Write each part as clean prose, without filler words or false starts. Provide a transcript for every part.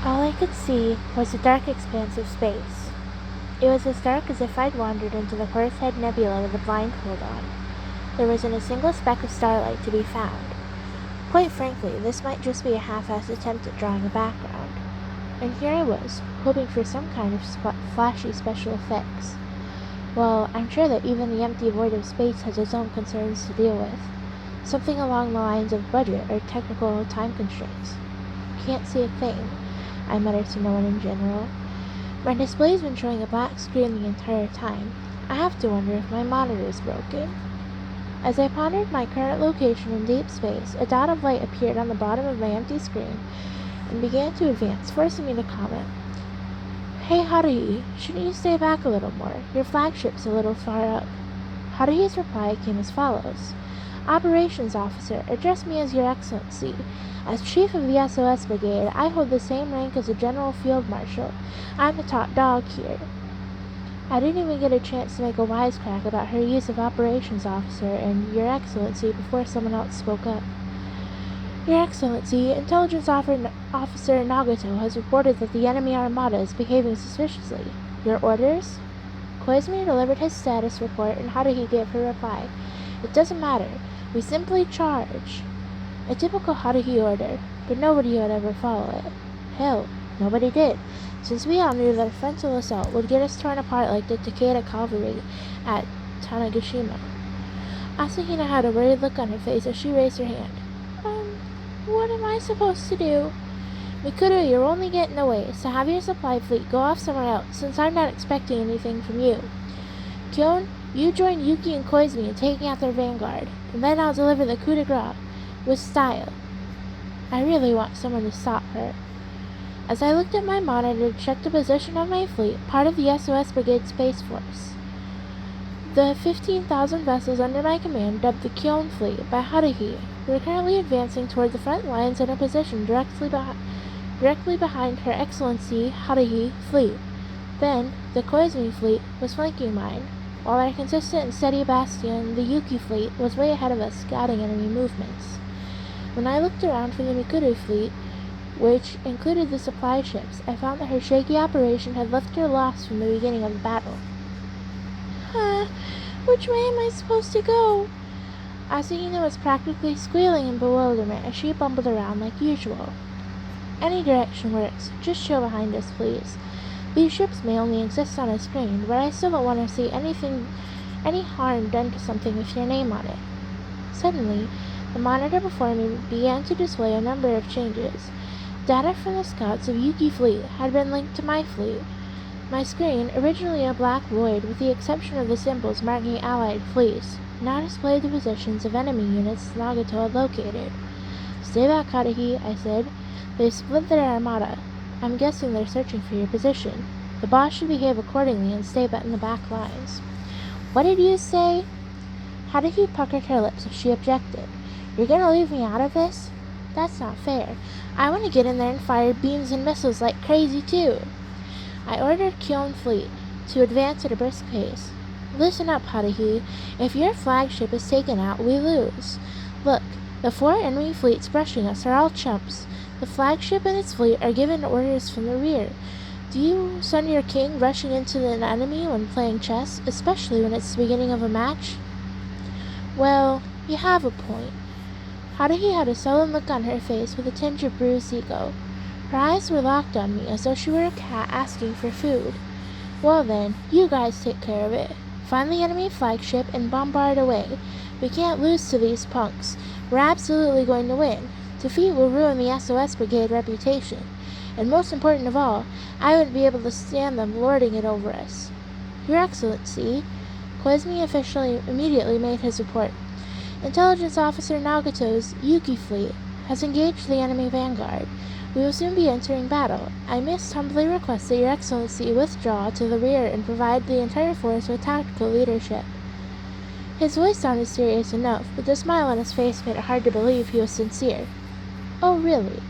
All I could see was a dark expanse of space. It was as dark as if I'd wandered into the Horsehead Nebula with a blindfold on. There wasn't a single speck of starlight to be found. Quite frankly, this might just be a half-assed attempt at drawing a background. And here I was, hoping for some kind of flashy special effects. Well, I'm sure that even the empty void of space has its own concerns to deal with. Something along the lines of budget or technical time constraints. Can't see a thing, I muttered to no one in general. My display's been showing a black screen the entire time. I have to wonder if my monitor's broken. As I pondered my current location in deep space, a dot of light appeared on the bottom of my empty screen and began to advance, forcing me to comment. Hey, Haruhi, shouldn't you stay back a little more? Your flagship's a little far up. Haruhi's reply came as follows. Operations Officer, address me as Your Excellency. As Chief of the SOS Brigade, I hold the same rank as a General Field Marshal. I'm the top dog here. I didn't even get a chance to make a wisecrack about her use of Operations Officer and Your Excellency before someone else spoke up. Your Excellency, Intelligence Officer Nagato has reported that the enemy armada is behaving suspiciously. Your orders? Koizumi delivered his status report and Haruhi gave her reply. It doesn't matter. We simply charge. A typical Haruhi order, but nobody would ever follow it. Hell, nobody did, since we all knew that a frontal assault would get us torn apart like the Takeda cavalry at Tanegashima. Asahina had a worried look on her face as she raised her hand. What am I supposed to do? Mikuru, you're only getting away, so have your supply fleet go off somewhere else, since I'm not expecting anything from you. Kyon, you join Yuki and Koizumi in taking out their vanguard, and then I'll deliver the coup de grace with style. I really want someone to stop her. As I looked at my monitor to check the position of my fleet, part of the SOS Brigade Space Force. The 15,000 vessels under my command, dubbed the Kyon Fleet by Haruhi, were currently advancing toward the front lines in a position directly behind Her Excellency Haruhi Fleet. Then, the Koizumi Fleet was flanking mine, while our consistent and steady bastion, the Yuki Fleet, was way ahead of us scouting enemy movements. When I looked around for the Mikuru Fleet, which included the supply ships, I found that her shaky operation had left her lost from the beginning of the battle. Which way am I supposed to go? Asahina was practically squealing in bewilderment as she bumbled around like usual. Any direction works. Just show behind us, please. These ships may only exist on a screen, but I still don't want to see any harm done to something with your name on it. Suddenly, the monitor before me began to display a number of changes. Data from the scouts of Yuki Fleet had been linked to my fleet. My screen, originally a black void with the exception of the symbols marking allied fleets, now displayed the positions of enemy units Nagato had located. Stay back, Haruhi, I said. They've split their armada. I'm guessing they're searching for your position. The boss should behave accordingly and stay in the back lines. What did you say? Haruhi puckered her lips as she objected. You're gonna leave me out of this? That's not fair. I want to get in there and fire beams and missiles like crazy too. I ordered Kyon Fleet to advance at a brisk pace. Listen up, Haruhi. If your flagship is taken out, we lose. Look, the 4 enemy fleets brushing us are all chumps. The flagship and its fleet are given orders from the rear. Do you send your king rushing into an enemy when playing chess, especially when it's the beginning of a match? Well, you have a point. Haruhi had a sullen look on her face with a tinge of bruised ego. Her eyes were locked on me as though she were a cat asking for food. Well then, you guys take care of it. Find the enemy flagship and bombard away. We can't lose to these punks. We're absolutely going to win. Defeat will ruin the SOS Brigade reputation. And most important of all, I wouldn't be able to stand them lording it over us. Your Excellency, Koizumi immediately made his report. Intelligence Officer Nagato's Yuki Fleet has engaged the enemy vanguard. We will soon be entering battle. I must humbly request that Your Excellency withdraw to the rear and provide the entire force with tactical leadership. His voice sounded serious enough, but the smile on his face made it hard to believe he was sincere. Oh, really?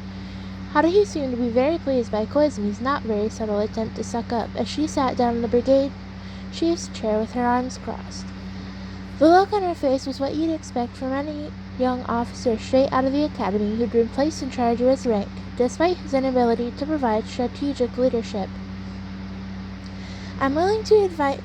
Haruhi seemed to be very pleased by Koizumi's not very subtle attempt to suck up as she sat down in the brigade chief's chair with her arms crossed. The look on her face was what you'd expect from young officer straight out of the academy who'd been placed in charge of his rank, despite his inability to provide strategic leadership. I'm willing to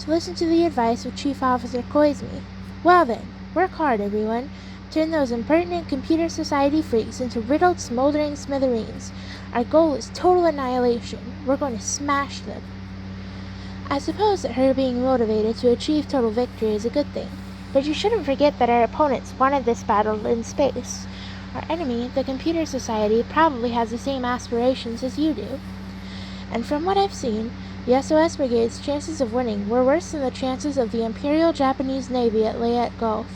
listen to the advice of Chief Officer Koizumi. Well then, work hard, everyone. Turn those impertinent computer society freaks into riddled, smoldering smithereens. Our goal is total annihilation. We're going to smash them. I suppose that her being motivated to achieve total victory is a good thing, but you shouldn't forget that our opponents wanted this battle in space. Our enemy, the computer society, probably has the same aspirations as you do. And from what I've seen, the SOS Brigade's chances of winning were worse than the chances of the Imperial Japanese Navy at Leyte Gulf.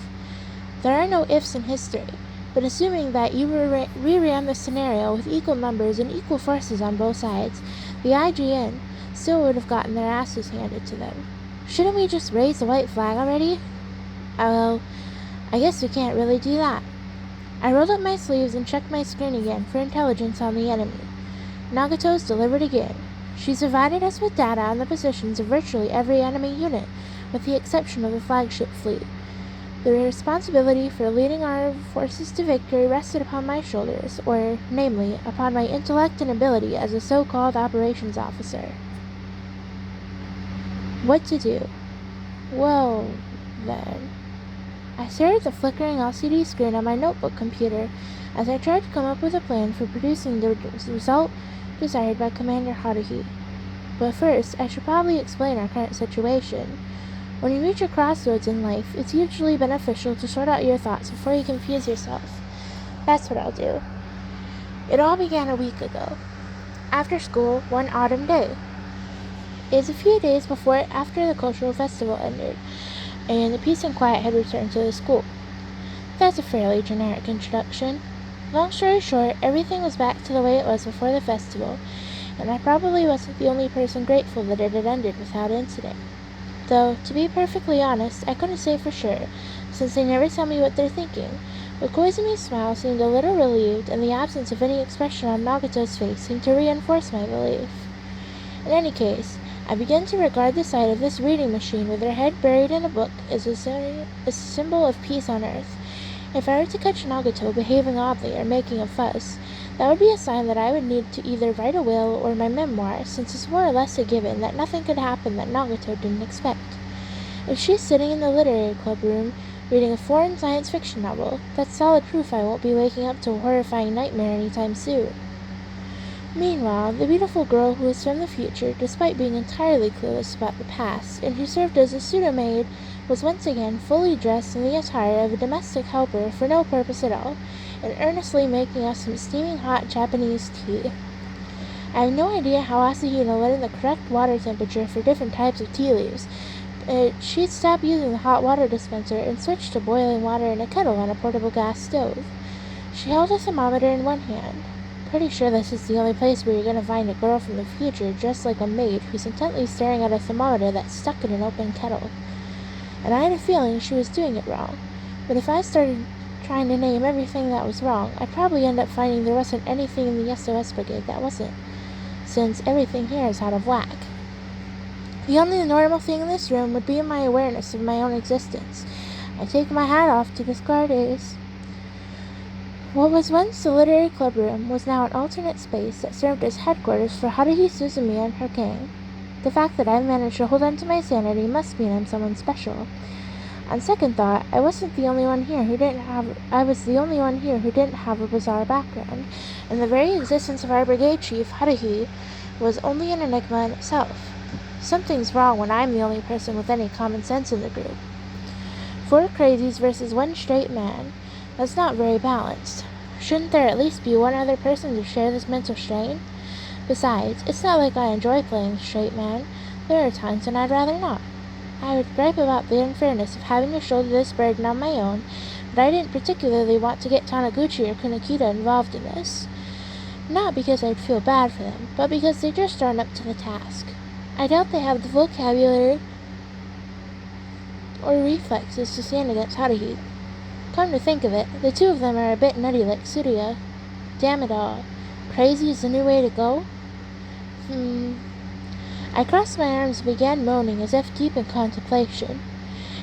There are no ifs in history, but assuming that you reran the scenario with equal numbers and equal forces on both sides, the IGN still would have gotten their asses handed to them. Shouldn't we just raise the white flag already? Well, I guess we can't really do that. I rolled up my sleeves and checked my screen again for intelligence on the enemy. Nagato's delivered again. She's provided us with data on the positions of virtually every enemy unit, with the exception of the flagship fleet. The responsibility for leading our forces to victory rested upon my shoulders, or, namely, upon my intellect and ability as a so-called operations officer. What to do? Well, then. I stared at the flickering LCD screen on my notebook computer as I tried to come up with a plan for producing the result desired by Commander Haruhi. But first, I should probably explain our current situation. When you reach a crossroads in life, it's usually beneficial to sort out your thoughts before you confuse yourself. That's what I'll do. It all began a week ago. After school, one autumn day. It was a few days after the cultural festival ended, and the peace and quiet had returned to the school. That's a fairly generic introduction. Long story short, everything was back to the way it was before the festival, and I probably wasn't the only person grateful that it had ended without incident. Though, to be perfectly honest, I couldn't say for sure, since they never tell me what they're thinking, but Koizumi's smile seemed a little relieved, and the absence of any expression on Nagato's face seemed to reinforce my belief. In any case, I began to regard the sight of this reading machine with her head buried in a book as a symbol of peace on earth. If I were to catch Nagato behaving oddly or making a fuss, that would be a sign that I would need to either write a will or my memoir, since it's more or less a given that nothing could happen that Nagato didn't expect. If she's sitting in the literary club room reading a foreign science fiction novel, that's solid proof I won't be waking up to a horrifying nightmare anytime soon. Meanwhile, the beautiful girl who was from the future, despite being entirely clueless about the past, and who served as a pseudo-maid, was once again fully dressed in the attire of a domestic helper for no purpose at all, and earnestly making us some steaming hot Japanese tea. I have no idea how Asahina let in the correct water temperature for different types of tea leaves, but she'd stopped using the hot water dispenser and switched to boiling water in a kettle on a portable gas stove. She held a thermometer in one hand. Pretty sure this is the only place where you're going to find a girl from the future dressed like a maid who's intently staring at a thermometer that's stuck in an open kettle. And I had a feeling she was doing it wrong. But if I started trying to name everything that was wrong, I'd probably end up finding there wasn't anything in the SOS Brigade that wasn't, since everything here is out of whack. The only normal thing in this room would be my awareness of my own existence. I take my hat off to this Guardians. What was once the literary club room was now an alternate space that served as headquarters for Haruhi Suzumiya and her gang. The fact that I've managed to hold on to my sanity must mean I'm someone special. On second thought, I was the only one here who didn't have a bizarre background, and the very existence of our brigade chief, Haruhi, was only an enigma in itself. Something's wrong when I'm the only person with any common sense in the group. 4 crazies versus 1 straight man. That's not very balanced. Shouldn't there at least be one other person to share this mental strain? Besides, it's not like I enjoy playing the straight man. There are times when I'd rather not. I would gripe about the unfairness of having to shoulder this burden on my own, but I didn't particularly want to get Taniguchi or Kunakita involved in this. Not because I'd feel bad for them, but because they just aren't up to the task. I doubt they have the vocabulary or reflexes to stand against Haruhi. Come to think of it, the 2 of them are a bit nutty like Surya. Damn it all. Crazy is the new way to go? I crossed my arms and began moaning as if deep in contemplation.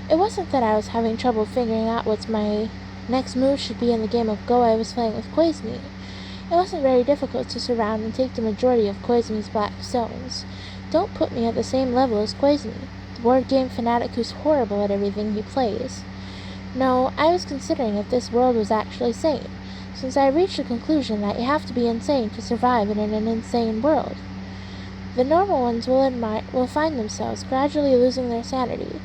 It wasn't that I was having trouble figuring out what my Next move should be in the game of Go I was playing with Koizumi. It wasn't very difficult to surround and take the majority of Koizumi's black stones. Don't put me at the same level as Koizumi, the board game fanatic who's horrible at everything he plays. No, I was considering if this world was actually sane, since I reached the conclusion that you have to be insane to survive in an insane world. The normal ones will find themselves gradually losing their sanity.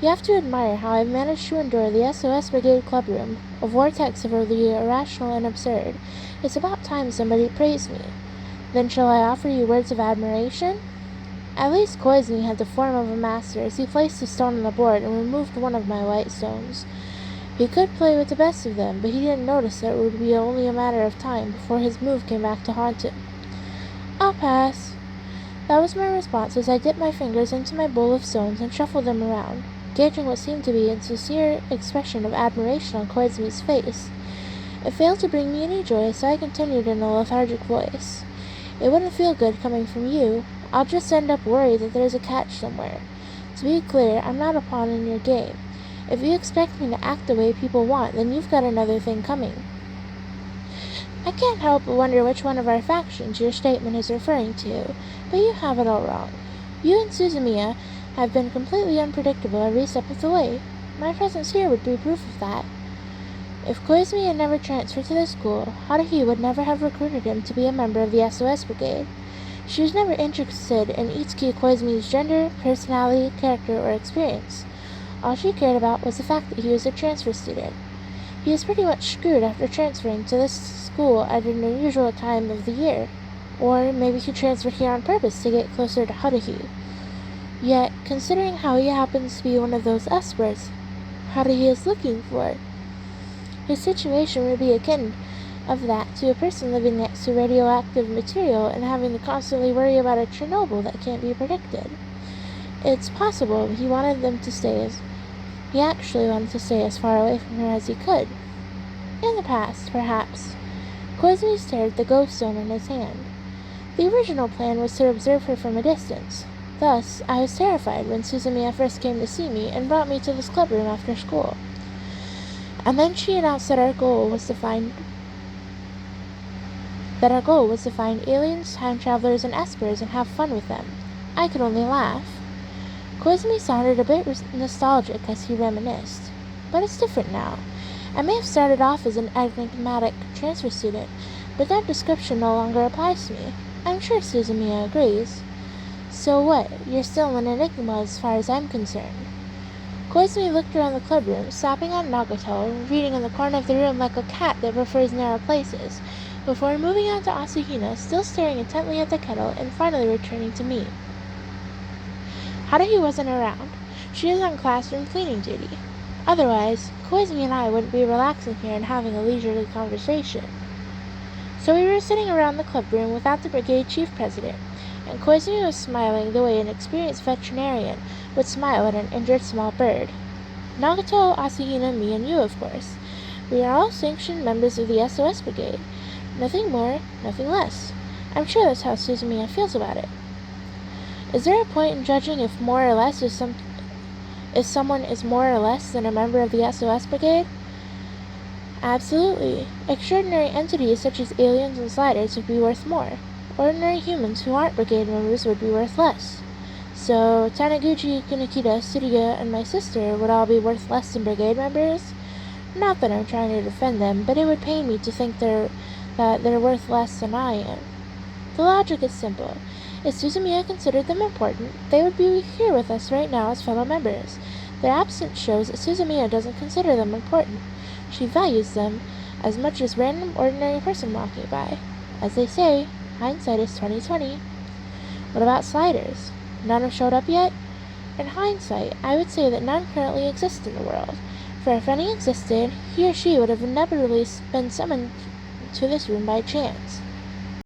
You have to admire how I've managed to endure the SOS Brigade Clubroom, a vortex of the irrational and absurd. It's about time somebody praised me. Then shall I offer you words of admiration? At least Koizumi had the form of a master as he placed a stone on the board and removed one of my white stones. He could play with the best of them, but he didn't notice that it would be only a matter of time before his move came back to haunt him. I'll pass. That was my response as I dipped my fingers into my bowl of stones and shuffled them around, gauging what seemed to be a sincere expression of admiration on Koizumi's face. It failed to bring me any joy, so I continued in a lethargic voice. It wouldn't feel good coming from you. I'll just end up worried that there's a catch somewhere. To be clear, I'm not a pawn in your game. If you expect me to act the way people want, then you've got another thing coming. I can't help but wonder which one of our factions your statement is referring to, but you have it all wrong. You and Suzumiya have been completely unpredictable every step of the way. My presence here would be proof of that. If Koizumi had never transferred to the school, Haruhi would never have recruited him to be a member of the SOS Brigade. She was never interested in Itsuki Koizumi's gender, personality, character, or experience. All she cared about was the fact that he was a transfer student. He is pretty much screwed after transferring to this school at an unusual time of the year. Or maybe he transferred here on purpose to get closer to Haruhi. Yet, considering how he happens to be one of those S-words Haruhi is looking for, his situation would be akin of that to a person living next to radioactive material and having to constantly worry about a Chernobyl that can't be predicted. It's possible he actually wanted to stay as far away from her as he could. In the past, perhaps. Koizumi stared at the ghost stone in his hand. The original plan was to observe her from a distance. Thus, I was terrified when Suzumiya first came to see me and brought me to this clubroom after school. And then she announced that our goal was to find aliens, time travelers, and espers and have fun with them. I could only laugh. Koizumi sounded a bit nostalgic as he reminisced. But it's different now. I may have started off as an enigmatic transfer student, but that description no longer applies to me. I'm sure Suzumiya agrees. So what? You're still an enigma as far as I'm concerned. Koizumi looked around the clubroom, stopping on Nagato, reading in the corner of the room like a cat that prefers narrow places, before moving on to Asahina, still staring intently at the kettle, and finally returning to me. Haruhi wasn't around. She is on classroom cleaning duty. Otherwise, Koizumi and I wouldn't be relaxing here and having a leisurely conversation. So we were sitting around the clubroom without the brigade chief president, and Koizumi was smiling the way an experienced veterinarian would smile at an injured small bird. Nagato, Asahina, me, and you, of course. We are all sanctioned members of the SOS Brigade. Nothing more, nothing less. I'm sure that's how Suzumiya feels about it. Is there a point in judging if someone is more or less than a member of the SOS Brigade? Absolutely. Extraordinary entities such as aliens and sliders would be worth more. Ordinary humans who aren't brigade members would be worth less. So, Taniguchi, Kunikita, Tsuruya, and my sister would all be worth less than brigade members? Not that I'm trying to defend them, but it would pain me to think that they're worth less than I am. The logic is simple. If Suzumiya considered them important, they would be here with us right now as fellow members. Their absence shows that Suzumiya doesn't consider them important. She values them as much as random ordinary person walking by. As they say, hindsight is 20/20. What about sliders? None have showed up yet? In hindsight, I would say that none currently exist in the world, for if any existed, he or she would have inevitably been summoned to this room by chance.